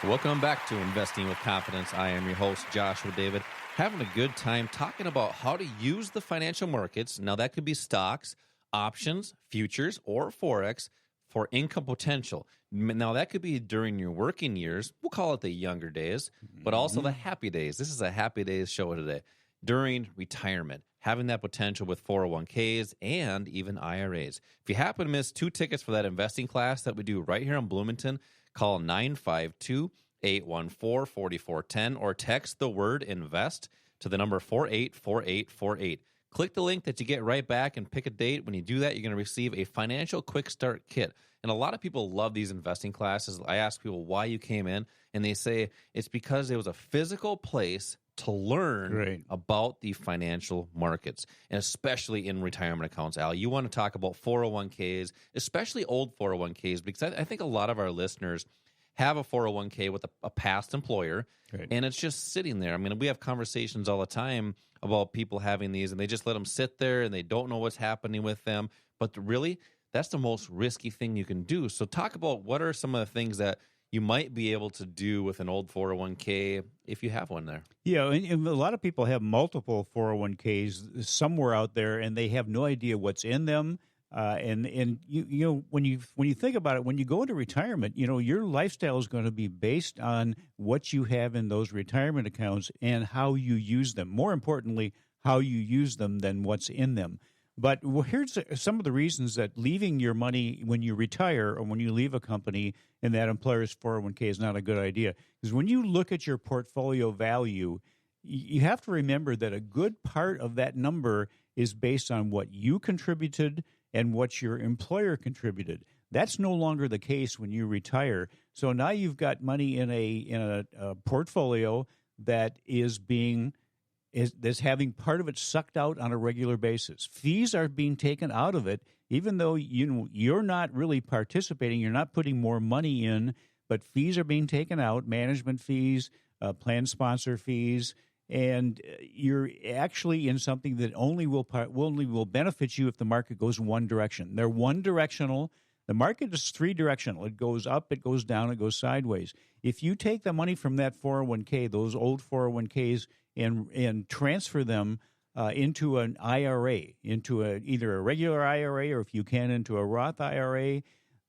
Welcome back to Investing with Confidence. I am your host, Joshua David, having a good time talking about how to use the financial markets. Now, that could be stocks, options, futures, or Forex for income potential. Now, that could be during your working years. We'll call it the younger days, but also the happy days. This is a happy days show today. During retirement, having that potential with 401ks and even IRAs. If you happen to miss 2 tickets for that investing class that we do right here in Bloomington, call 952-814-4410 or text the word INVEST to the number 484848. Click the link that you get right back and pick a date. When you do that, you're going to receive a financial quick start kit. And a lot of people love these investing classes. I ask people why you came in, and they say it's because it was a physical place to learn about the financial markets, and especially in retirement accounts. Al, you want to talk about 401ks, especially old 401ks, because I think a lot of our listeners have a 401k with a past employer, and it's just sitting there. I mean, we have conversations all the time about people having these, and they just let them sit there, and they don't know what's happening with them. But really, that's the most risky thing you can do. So talk about what are some of the things that you might be able to do with an old 401k if you have one there. Yeah, and a lot of people have multiple 401ks somewhere out there, and they have no idea what's in them. And you know when you think about it, when you go into retirement, you know your lifestyle is going to be based on what you have in those retirement accounts and how you use them. More importantly, how you use them than what's in them. But here's some of the reasons that leaving your money when you retire or when you leave a company in that employer's 401k is not a good idea. Because when you look at your portfolio value, you have to remember that a good part of that number is based on what you contributed and what your employer contributed. That's no longer the case when you retire. So now you've got money in a portfolio that is having part of it sucked out on a regular basis. Fees are being taken out of it, even though you're not really participating. You're not putting more money in, but fees are being taken out, management fees, plan sponsor fees, and you're actually in something that only will benefit you if the market goes one direction. They're one-directional. The market is three-directional. It goes up, it goes down, it goes sideways. If you take the money from that 401k, those old 401ks, and transfer them into an IRA, into either a regular IRA or, if you can, into a Roth IRA,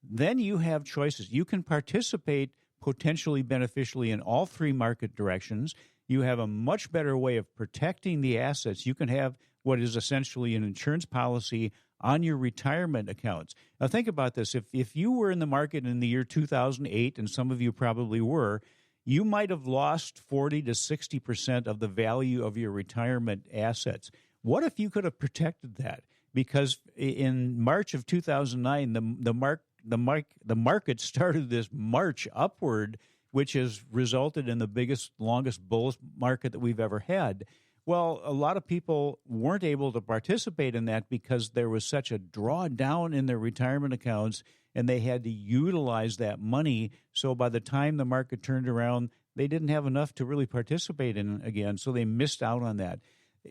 then you have choices. You can participate potentially beneficially in all three market directions. You have a much better way of protecting the assets. You can have what is essentially an insurance policy on your retirement accounts. Now, think about this. If you were in the market in the year 2008, and some of you probably were, you might have lost 40 to 60% of the value of your retirement assets. What if you could have protected that? Because in March of 2009, the market started this march upward, which has resulted in the biggest, longest bull market that we've ever had. Well, a lot of people weren't able to participate in that because there was such a drawdown in their retirement accounts, and they had to utilize that money. So by the time the market turned around, they didn't have enough to really participate in again, so they missed out on that.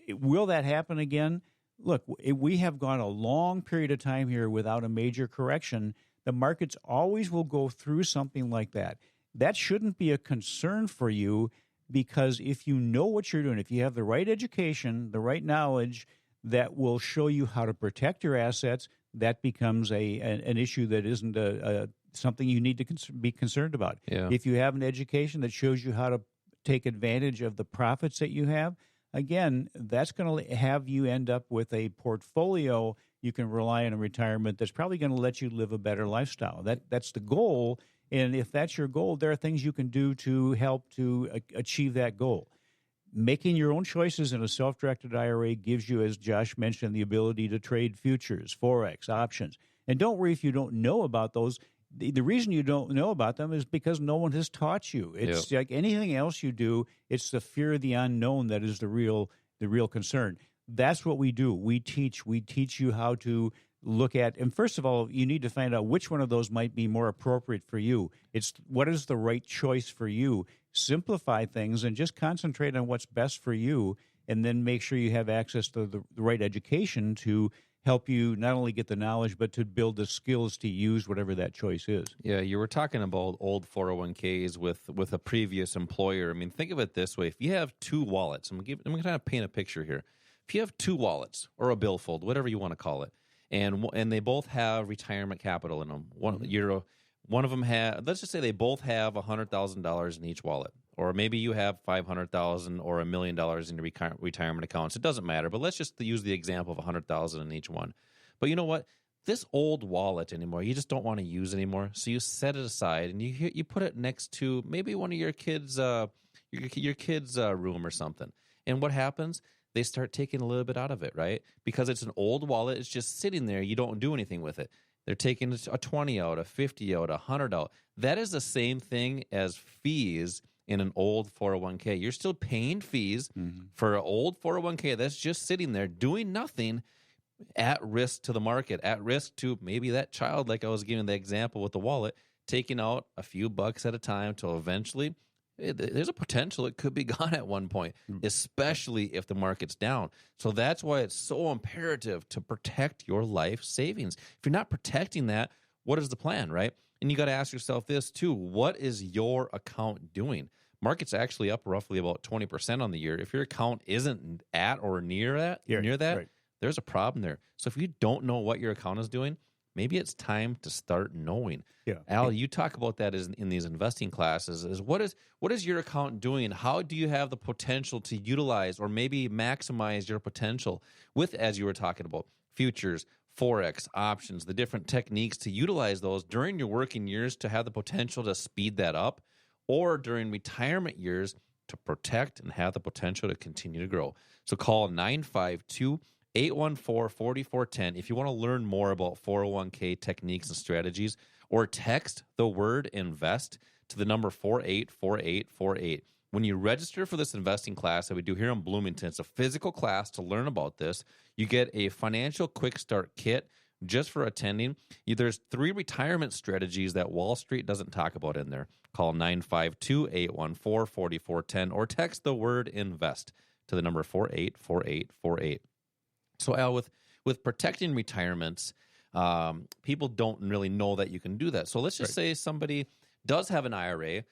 Will that happen again? Look, we have gone a long period of time here without a major correction. The markets always will go through something like that. That shouldn't be a concern for you, because if you know what you're doing, if you have the right education, the right knowledge that will show you how to protect your assets, that becomes an issue that isn't something you need to be concerned about. Yeah. If you have an education that shows you how to take advantage of the profits that you have, again, that's going to have you end up with a portfolio you can rely on in retirement that's probably going to let you live a better lifestyle. That's the goal. And if that's your goal, there are things you can do to help to achieve that goal. Making your own choices in a self-directed IRA gives you, as Josh mentioned, the ability to trade futures, Forex, options. And don't worry if you don't know about those. The reason you don't know about them is because no one has taught you. It's like anything else you do, it's the fear of the unknown that is the real concern. That's what we do. We teach you how to look at, and first of all, you need to find out which one of those might be more appropriate for you. It's what is the right choice for you. Simplify things and just concentrate on what's best for you, and then make sure you have access to the right education to help you not only get the knowledge, but to build the skills to use whatever that choice is. Yeah, you were talking about old 401ks with a previous employer. I mean, think of it this way. If you have two wallets, I'm going to kind of paint a picture here. If you have two wallets or a billfold, whatever you want to call it, and they both have retirement capital in them. One of them let's just say they both have $100,000 in each wallet, or maybe you have $500,000 or $1 million in your retirement accounts. It doesn't matter, but let's just use the example of $100,000 in each one. But you know what? This old wallet anymore, you just don't want to use anymore. So you set it aside and you put it next to maybe one of your kids' room or something. And what happens? They start taking a little bit out of it, right? Because it's an old wallet. It's just sitting there. You don't do anything with it. They're taking a 20 out, a 50 out, a 100 out. That is the same thing as fees in an old 401k. You're still paying fees for an old 401k that's just sitting there doing nothing, at risk to the market, at risk to maybe that child, like I was giving the example with the wallet, taking out a few bucks at a time till eventually there's a potential it could be gone at one point, especially if the market's down. So that's why it's so imperative to protect your life savings. If you're not protecting that, what is the plan, right? And you got to ask yourself this too. What is your account doing? Market's actually up roughly about 20% on the year. If your account isn't at or near that, Right. there's a problem there. So if you don't know what your account is doing, maybe it's time to start knowing. Yeah. Al, you talk about that in these investing classes. Is what is your account doing? How do you have the potential to utilize or maybe maximize your potential with, as you were talking about, futures, Forex, options, the different techniques to utilize those during your working years to have the potential to speed that up, or during retirement years to protect and have the potential to continue to grow. So call 952-814-4410 if you want to learn more about 401k techniques and strategies, or text the word INVEST to the number 484848. When you register for this investing class that we do here in Bloomington, it's a physical class to learn about this. You get a financial quick start kit just for attending. There's 3 retirement strategies that Wall Street doesn't talk about in there. Call 952-814-4410 or text the word INVEST to the number 484848. So, Al, with protecting retirements, people don't really know that you can do that. So let's just say somebody does have an IRA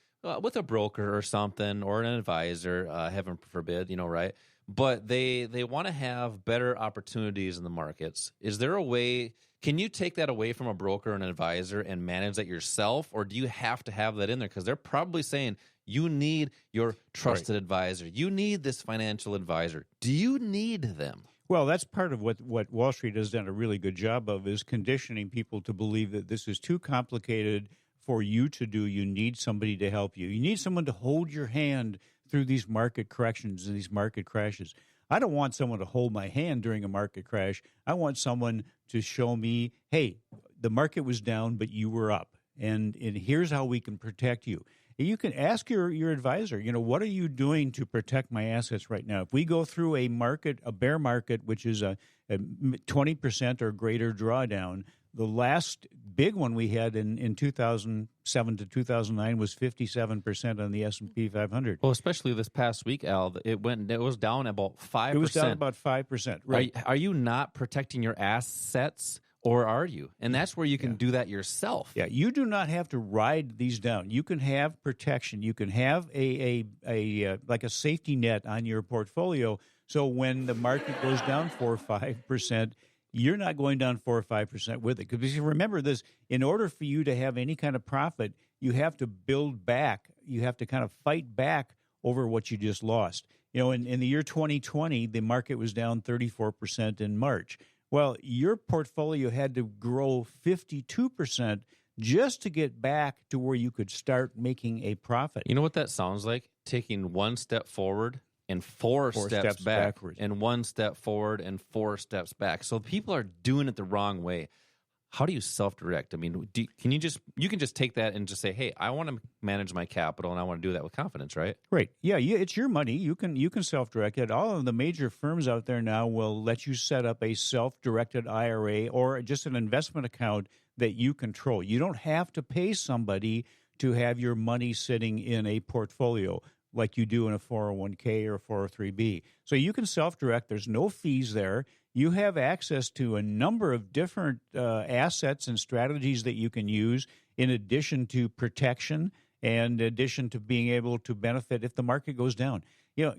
with a broker or something, or an advisor, heaven forbid, right? But they want to have better opportunities in the markets. Is there a way? Can you take that away from a broker or an advisor and manage that yourself, or do you have to have that in there? Because they're probably saying you need your trusted advisor. You need this financial advisor. Do you need them? Well, that's part of what Wall Street has done a really good job of, is conditioning people to believe that this is too complicated for you to do. You need somebody to help you. You need someone to hold your hand through these market corrections and these market crashes. I don't want someone to hold my hand during a market crash. I want someone to show me, hey, the market was down, but you were up, and here's how we can protect you. You can ask your advisor, what are you doing to protect my assets right now? If we go through a bear market, which is a 20% or greater drawdown, the last big one we had in 2007 to 2009 was 57% on the S&P 500. Well, especially this past week, Al, it was down about 5%. It was down about 5%. Right? Are you not protecting your assets? Or are you? And that's where you can do that yourself. Yeah, you do not have to ride these down. You can have protection. You can have a like a safety net on your portfolio. So when the market goes down 4 or 5%, you're not going down 4 or 5% with it. Because you remember this: in order for you to have any kind of profit, you have to build back. You have to kind of fight back over what you just lost. In the year 2020, the market was down 34% in March. Well, your portfolio had to grow 52% just to get back to where you could start making a profit. You know what that sounds like? Taking one step forward and four steps backwards. And one step forward and 4 steps back. So people are doing it the wrong way. How do you self-direct? I mean, you can just take that and just say, hey, I want to manage my capital and I want to do that with confidence, right? Right. Yeah, it's your money. You can self-direct it. All of the major firms out there now will let you set up a self-directed IRA or just an investment account that you control. You don't have to pay somebody to have your money sitting in a portfolio like you do in a 401k or a 403b. So you can self-direct. There's no fees there. you have access to a number of different assets and strategies that you can use in addition to protection and in addition to being able to benefit if the market goes down. You know,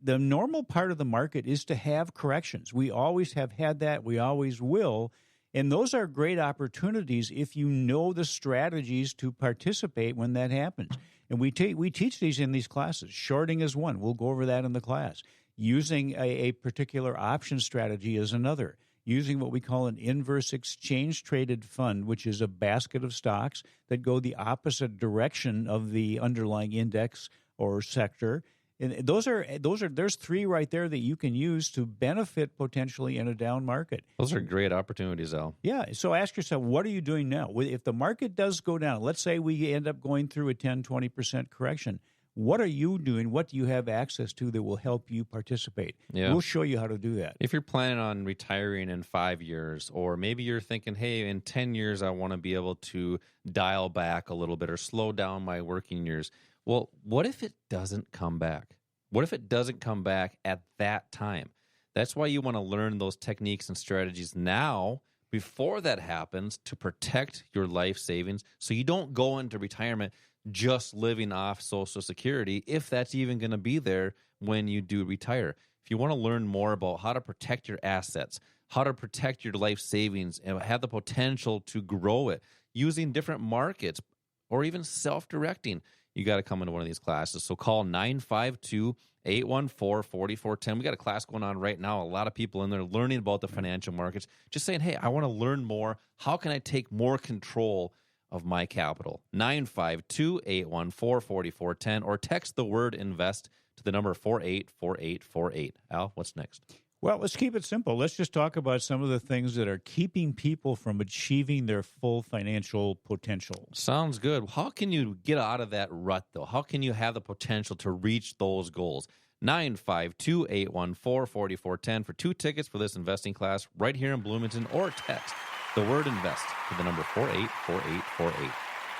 the normal part of the market is to have corrections. We always have had that. We always will. And those are great opportunities if you know the strategies to participate when that happens. And we teach these in these classes. Shorting is one. We'll go over that in the class. Using a particular option strategy is another. Using what we call an inverse exchange traded fund, which is a basket of stocks that go the opposite direction of the underlying index or sector. And there's three right there that you can use to benefit potentially in a down market. Those are great opportunities, Al. Yeah. So ask yourself, what are you doing now? If the market does go down, let's say we end up going through a 10, 20% correction. What are you doing? What do you have access to that will help you participate? Yeah. We'll show you how to do that. If you're planning on retiring in 5 years, or maybe you're thinking, hey, in 10 years, I want to be able to dial back a little bit or slow down my working years. Well, what if it doesn't come back? What if it doesn't come back at that time? That's why you want to learn those techniques and strategies now before that happens to protect your life savings so you don't go into retirement just living off Social Security, if that's even going to be there when you do retire. If you want to learn more about how to protect your assets, how to protect your life savings, and have the potential to grow it using different markets or even self-directing, you got to come into one of these classes. So call 952-814-4410. We got a class going on right now. A lot of people in there learning about the financial markets, just saying, hey, I want to learn more. How can I take more control of my capital? 952-814-4410 or text the word invest to the number 484848. Al, what's next? Well, let's keep it simple. Let's just talk about some of the things that are keeping people from achieving their full financial potential. Sounds good. How can you get out of that rut, though? How can you have the potential to reach those goals? 952-814-4410 for 2 tickets for this investing class right here in Bloomington, or text the word invest to the number 484848.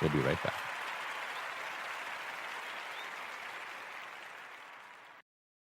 We'll be right back.